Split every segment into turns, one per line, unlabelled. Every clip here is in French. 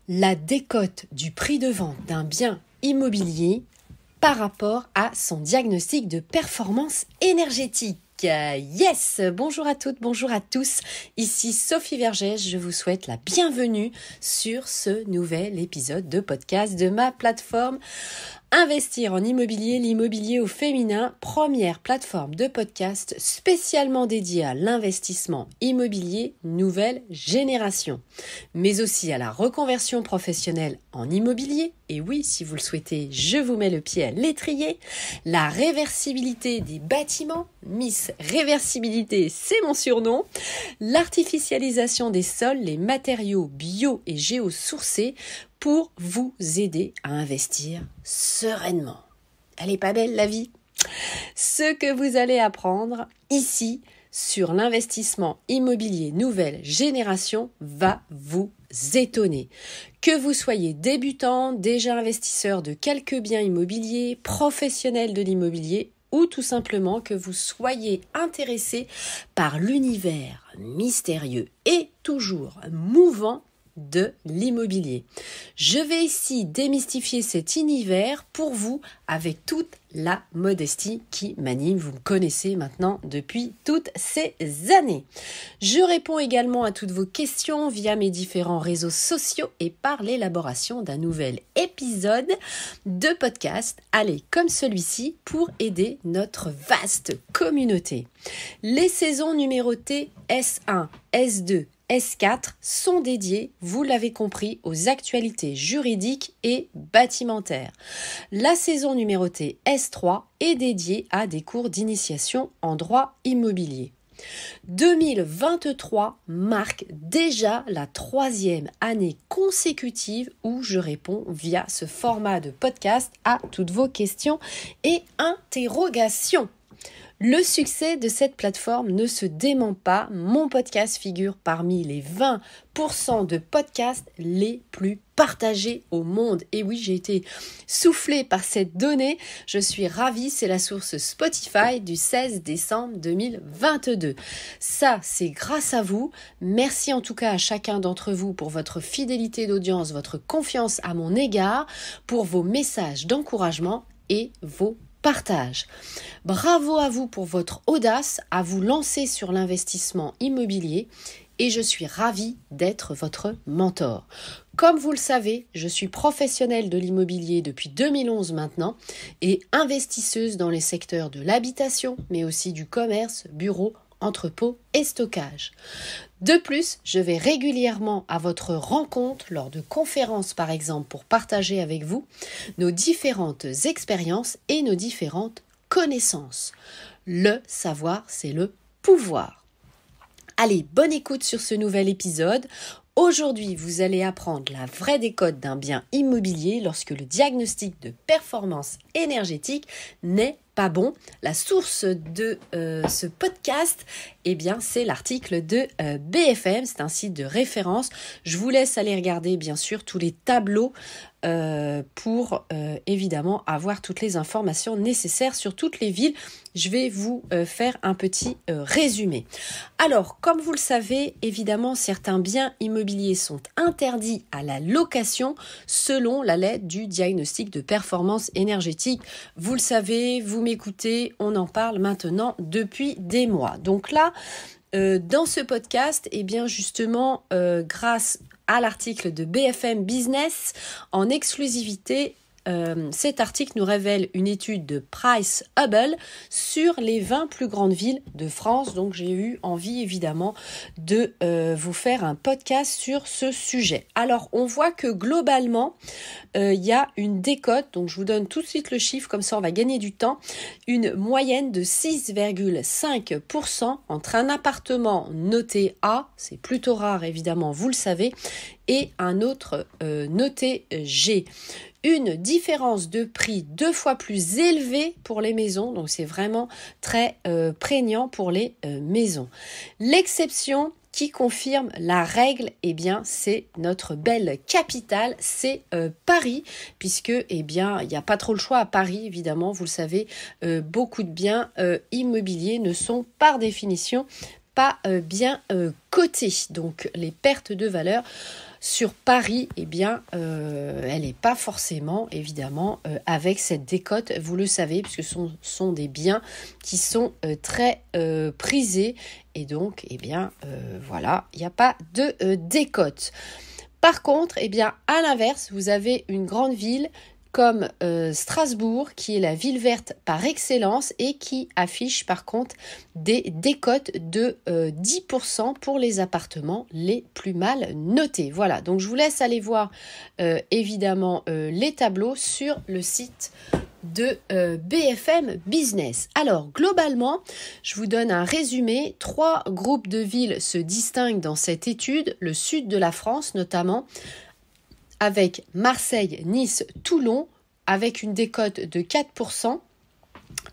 la décote du prix de vente d'un bien immobilier par rapport à son diagnostic de performance énergétique. Yes! Bonjour à toutes, bonjour à tous. Ici Sophie Vergès, je vous souhaite la bienvenue sur ce nouvel épisode de podcast de ma plateforme Investir en immobilier, l'immobilier au féminin, première plateforme de podcast spécialement dédiée à l'investissement immobilier nouvelle génération, mais aussi à la reconversion professionnelle en immobilier. Et oui, si vous le souhaitez, je vous mets le pied à l'étrier. La réversibilité des bâtiments, Miss Réversibilité, c'est mon surnom. L'artificialisation des sols, les matériaux bio et géosourcés pour vous aider à investir sereinement. Elle est pas belle la vie? Ce que vous allez apprendre ici sur l'investissement immobilier nouvelle génération va vous étonner. Que vous soyez débutant, déjà investisseur de quelques biens immobiliers, professionnel de l'immobilier ou tout simplement que vous soyez intéressé par l'univers mystérieux et toujours mouvant de l'immobilier. Je vais ici démystifier cet univers pour vous avec toute la modestie qui m'anime. Vous me connaissez maintenant depuis toutes ces années. Je réponds également à toutes vos questions via mes différents réseaux sociaux et par l'élaboration d'un nouvel épisode de podcast, allez, comme celui-ci, pour aider notre vaste communauté. Les saisons numérotées S1, S2, S4 sont dédiés, vous l'avez compris, aux actualités juridiques et bâtimentaires. La saison numérotée S3 est dédiée à des cours d'initiation en droit immobilier. 2023 marque déjà la 3e année consécutive où je réponds via ce format de podcast à toutes vos questions et interrogations. Le succès de cette plateforme ne se dément pas. Mon podcast figure parmi les 20% de podcasts les plus partagés au monde. Et oui, j'ai été soufflée par cette donnée. Je suis ravie, c'est la source Spotify du 16 décembre 2022. Ça, c'est grâce à vous. Merci en tout cas à chacun d'entre vous pour votre fidélité d'audience, votre confiance à mon égard, pour vos messages d'encouragement et vos partage. Bravo à vous pour votre audace à vous lancer sur l'investissement immobilier et je suis ravie d'être votre mentor. Comme vous le savez, je suis professionnelle de l'immobilier depuis 2011 maintenant et investisseuse dans les secteurs de l'habitation, mais aussi du commerce, bureau, entrepôt et stockage. De plus, je vais régulièrement à votre rencontre lors de conférences par exemple pour partager avec vous nos différentes expériences et nos différentes connaissances. Le savoir, c'est le pouvoir. Allez, bonne écoute sur ce nouvel épisode. Aujourd'hui, vous allez apprendre la vraie décote d'un bien immobilier lorsque le diagnostic de performance énergétique n'est pas bon. La source de ce podcast, eh bien, c'est l'article de BFM, c'est un site de référence. Je vous laisse aller regarder, bien sûr, tous les tableaux pour évidemment avoir toutes les informations nécessaires sur toutes les villes. Je vais vous faire un petit résumé. Alors, comme vous le savez, évidemment, certains biens immobiliers sont interdits à la location selon la lettre du diagnostic de performance énergétique. Vous le savez, vous m'écoutez, on en parle maintenant depuis des mois. Donc là, dans ce podcast, eh bien justement, grâce à l'article de BFM Business, en exclusivité, cet article nous révèle une étude de Price Hubble sur les 20 plus grandes villes de France. Donc j'ai eu envie évidemment de vous faire un podcast sur ce sujet. Alors on voit que globalement il y a une décote, donc je vous donne tout de suite le chiffre, comme ça on va gagner du temps, une moyenne de 6,5% entre un appartement noté A, c'est plutôt rare évidemment, vous le savez, et un autre noté G. Une différence de prix 2 fois plus élevée pour les maisons, donc c'est vraiment très prégnant pour les maisons. L'exception qui confirme la règle, eh bien, c'est notre belle capitale, c'est Paris, puisque, eh bien, il n'y a pas trop le choix à Paris, évidemment, vous le savez, beaucoup de biens immobiliers ne sont par définition pas bien cotés, donc les pertes de valeur Sur Paris, eh bien, elle n'est pas forcément, évidemment, avec cette décote, vous le savez, puisque ce sont des biens qui sont très prisés. Et donc, eh bien, voilà, il n'y a pas de décote. Par contre, eh bien, à l'inverse, vous avez une grande ville comme Strasbourg, qui est la ville verte par excellence et qui affiche par contre des décotes de 10% pour les appartements les plus mal notés. Voilà, donc je vous laisse aller voir évidemment les tableaux sur le site de BFM Business. Alors, globalement, je vous donne un résumé. 3 groupes de villes se distinguent dans cette étude, le sud de la France notamment, avec Marseille, Nice, Toulon, avec une décote de 4%.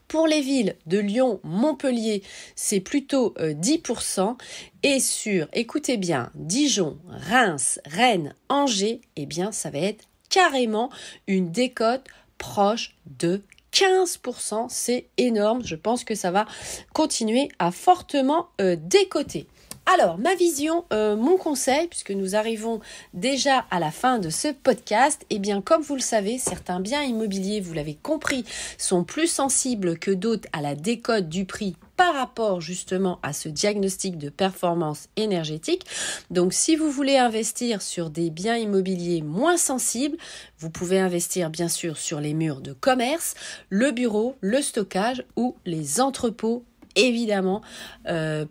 Pour les villes de Lyon, Montpellier, c'est plutôt 10%. Et sur, écoutez bien, Dijon, Reims, Rennes, Angers, eh bien, ça va être carrément une décote proche de 15%. C'est énorme. Je pense que ça va continuer à fortement décoter. Alors, ma vision, mon conseil, puisque nous arrivons déjà à la fin de ce podcast, eh bien, comme vous le savez, certains biens immobiliers, vous l'avez compris, sont plus sensibles que d'autres à la décote du prix par rapport justement à ce diagnostic de performance énergétique. Donc, si vous voulez investir sur des biens immobiliers moins sensibles, vous pouvez investir bien sûr sur les murs de commerce, le bureau, le stockage ou les entrepôts. Évidemment,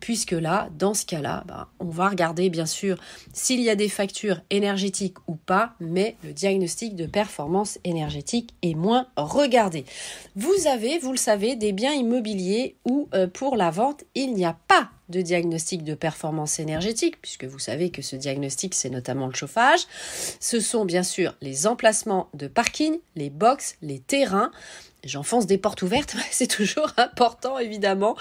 puisque là, dans ce cas-là, on va regarder bien sûr s'il y a des factures énergétiques ou pas, mais le diagnostic de performance énergétique est moins regardé. Vous avez, vous le savez, des biens immobiliers où pour la vente, il n'y a pas de diagnostic de performance énergétique, puisque vous savez que ce diagnostic, c'est notamment le chauffage. Ce sont bien sûr les emplacements de parking, les box, les terrains. J'enfonce des portes ouvertes, mais c'est toujours important évidemment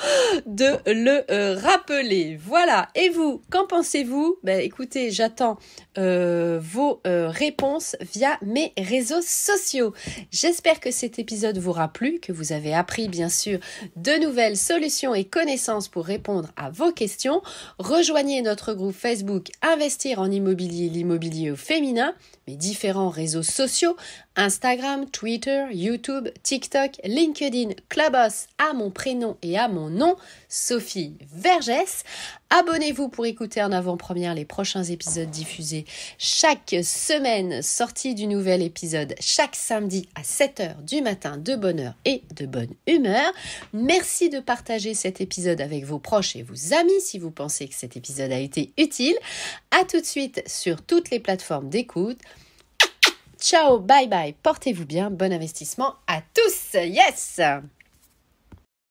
de le rappeler. Voilà, et vous, qu'en pensez-vous ? Écoutez, j'attends vos réponses via mes réseaux sociaux. J'espère que cet épisode vous aura plu, que vous avez appris bien sûr de nouvelles solutions et connaissances pour répondre à vos questions. Rejoignez notre groupe Facebook Investir en immobilier, l'immobilier au féminin, mes différents réseaux sociaux, Instagram, Twitter, YouTube, TikTok, LinkedIn, Clubhouse, à mon prénom et à mon nom, Sophie Vergès. Abonnez-vous pour écouter en avant-première les prochains épisodes diffusés chaque semaine, sortie du nouvel épisode chaque samedi à 7h du matin de bonne heure et de bonne humeur. Merci de partager cet épisode avec vos proches et vos amis si vous pensez que cet épisode a été utile. À tout de suite sur toutes les plateformes d'écoute. Ciao, bye bye, portez-vous bien, bon investissement à tous, yes!